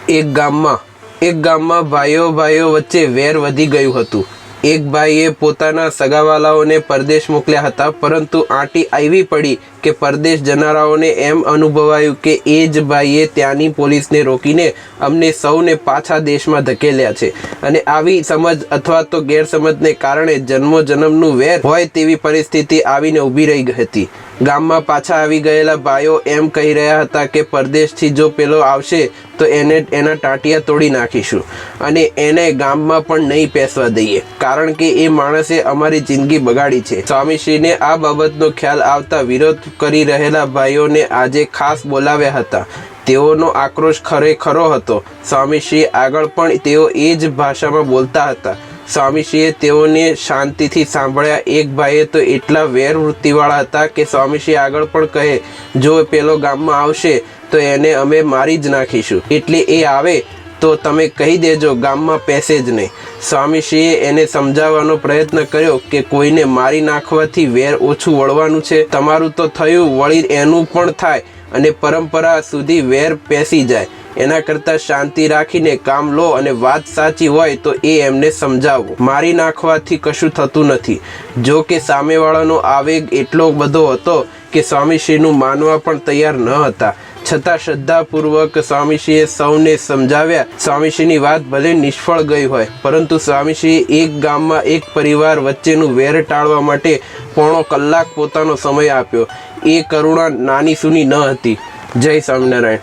એક ગામમાં ભાઈઓ વચ્ચે વેર વધી ગયું હતું। એક ભાઈએ પોતાના સગાવાલાઓને પરદેશ મોકલ્યા હતા, પરંતુ આંટી આવી પડી કે પરદેશ જનારાઓને એમ અનુભવાયું કે એ જ ભાઈએ ત્યાંની પોલીસને રોકીને અમને સૌને પાછા દેશમાં ધકેલ્યા છે, અને આવી સમજ અથવા તો ગેરસમજને કારણે જન્મોજન્મનું વેર હોય તેવી પરિસ્થિતિ આવીને ઊભી રહી હતી। ગામમાં પાછા આવી ગયેલા ભાઈઓ એમ કહી રહ્યા હતા કે પરદેશથી જો પેલો આવશે તો એના ટાંટિયા તોડી નાખીશું અને એને ગામમાં પણ નહીં પેસવા દઈએ, કારણ કે એ માણસે અમારી જિંદગી બગાડી છે। સ્વામીશ્રીને આ બાબતનો ખ્યાલ આવતા વિરોધ કરી રહેલા ભાઈઓને આજે ખાસ બોલાવ્યા હતા। તેઓનો આક્રોશ ખરેખરો હતો। સ્વામીશ્રી આગળ પણ તેઓ એ જ ભાષામાં બોલતા હતા। સ્વામીશ્રીએ તેઓને શાંતિથી સાંભળ્યા। એક ભાઈએ તો એટલા વેર વૃત્તિવાળા હતા કે સ્વામીશ્રી આગળ પણ કહે, જો પેલો ગામમાં આવશે તો એને અમે મારી જ નાખીશું, એટલે એ આવે તો તમે કહી દેજો ગામમાં પેસે જ નહીં। સ્વામીશ્રીએ એને સમજાવવાનો પ્રયત્ન કર્યો કે કોઈને મારી નાખવાથી વેર ઓછું વળવાનું છે, તમારું તો થયું, વળી એનું પણ થાય અને પરંપરા સુધી વેર પેસી જાય। એના કરતાં શાંતિ રાખીને કામ લો, અને વાત સાચી હોય તો એ એમને સમજાવો। મારી નાખવાથી કશું થતું નથી। જો કે સામેવાળાનો આવેગ એટલો બધો હતો કે સ્વામીશ્રીનું માનવા પણ તૈયાર ન હતા, છતાં શ્રદ્ધાપૂર્વક સ્વામીશ્રીએ સૌને સમજાવ્યા। સ્વામીશ્રીની વાત ભલે નિષ્ફળ ગઈ હોય, પરંતુ સ્વામીશ્રીએ એક ગામમાં એક પરિવાર વચ્ચેનું વેર ટાળવા માટે પોણો કલાક પોતાનો સમય આપ્યો। એ કરુણા નાની સૂની ન હતી। જય સ્વામિનારાયણ।